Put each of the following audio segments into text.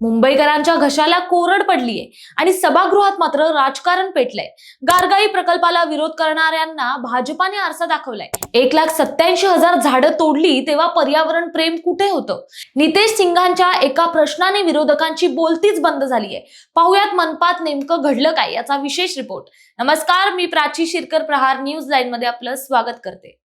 मुंबईकरांच्या घशाला कोरड पडलीये आणि सभागृहात मात्र राजकारण पेटलंय। गारगाई प्रकल्पाला विरोध करणाऱ्यांना भाजपाने आरसा दाखवलाय। 1,87,000 झाडं तोडली तेव्हा पर्यावरण प्रेम कुठे होतं? नितेश सिंगांच्या एका प्रश्नाने विरोधकांची बोलतीच बंद झालीय। पाहुयात मनपात नेमकं घडलं काय याचा विशेष रिपोर्ट। नमस्कार, मी प्राची शिरकर, प्रहार न्यूज लाईन मध्ये आपलं स्वागत करते।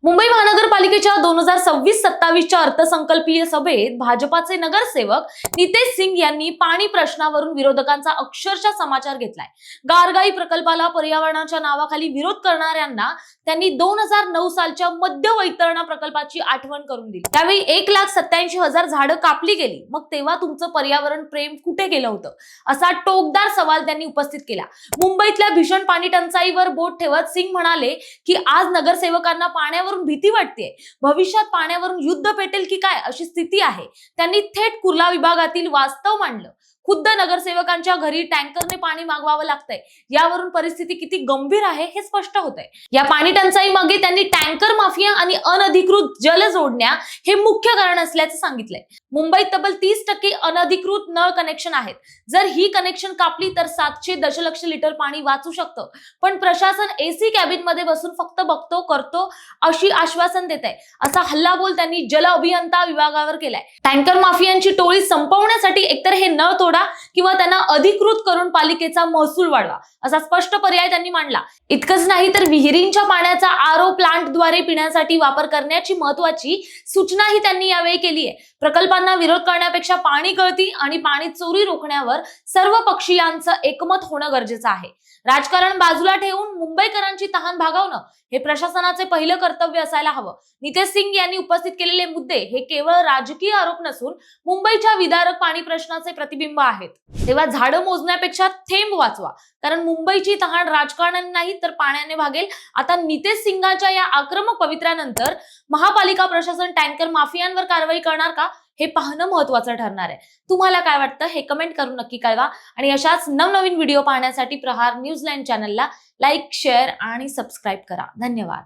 मुंबई महानगरपालिकेच्या 2026-27च्या अर्थसंकल्पीय सभेत भाजपाचे नगरसेवक नितेश सिंग यांनी पाणी प्रश्नावरून विरोधकांचा अक्षरशः समाचार घेतलाय। गारगाई प्रकल्पाला पर्यावरणाच्या नावाखाली विरोध करणाऱ्यांना त्यांनी 2009 सालच्या मध्य वैतरणा प्रकल्पाची आठवण करून दिली। त्यावेळी 1,87,000 झाडं कापली गेली, मग तेव्हा तुमचं पर्यावरण प्रेम कुठे गेलं होतं, असा टोकदार सवाल त्यांनी उपस्थित केला। मुंबईतल्या भीषण पाणी टंचाईवर बोट ठेवत सिंग म्हणाले की आज नगरसेवकांना पाण्यावर भीती वाटते, भविष्यात पाण्यावरून युद्ध पेटेल की काय अशी स्थिती आहे। त्यांनी थेट कुर्ला विभागातील वास्तव मांडलं। खुद्द नगरसेवकांच्या घरी टँकरने पाणी मागवावं लागतंय, यावरून परिस्थिती किती गंभीर आहे हे स्पष्ट होतंय। या पाणी टंचाई मागे त्यांनी टँकर माफिया आणि अनधिकृत जल जोडण्या हे मुख्य कारण असल्याचं सांगितलंय। मुंबईत तब्बल 30% अनधिकृत नळ कनेक्शन आहेत। जर ही कनेक्शन कापली तर 700 दशलक्ष लिटर पाणी वाचू शकतं, पण प्रशासन एसी कॅबिन मध्ये बसून फक्त बघतो करतो अशी आश्वासन देत आहे, असा हल्लाबोल त्यांनी जल अभियंता विभागावर केलाय। टँकर माफियांची टोळी संपवण्यासाठी एकतर हे नळ तोडा किंवा त्यांना अधिकृत करून पालिकेचा महसूल वाढवा, असा स्पष्ट पर्याय त्यांनी मांडला। इतकंच नाही तर विहिरींच्या पाण्याचा आरओ प्लांटद्वारे पिण्यासाठी वापर करण्याची महत्त्वाची सूचनाही त्यांनी यावेळी केली आहे। प्रकल्पांना विरोध करण्यापेक्षा पाणी गळती आणि पाणी चोरी रोखण्यावर सर्व पक्षीयांचं एकमत होणं गरजेचं आहे। राजकारण बाजूला ठेवून मुंबईकरांची तहान भागवणं हे प्रशासनाचे पहिलं कर्तव्य असायला हवं। नितेश सिंग यांनी उपस्थित केलेले मुद्दे हे केवळ राजकीय आरोप नसून मुंबईच्या विदारक पाणी प्रश्नाचे प्रतिबिंब आहेत। तेव्हा झाडं मोजण्यापेक्षा थेंब वाचवा, कारण मुंबईची तहान राजकारणाने नाही तर पाण्याने भागेल। आता नितेश सिंगांच्या या आक्रमक पवित्र्यानंतर महापालिका प्रशासन टँकर माफियांवर कारवाई करणार का हे पाहणं महत्त्वाचं ठरणार आहे। तुम्हाला काय वाटतं हे कमेंट करून नक्की कळवा आणि अशाच नवनवीन व्हिडिओ पाहण्यासाठी प्रहार न्यूज लाईन चॅनलला लाईक, शेअर आणि सबस्क्राईब करा। धन्यवाद।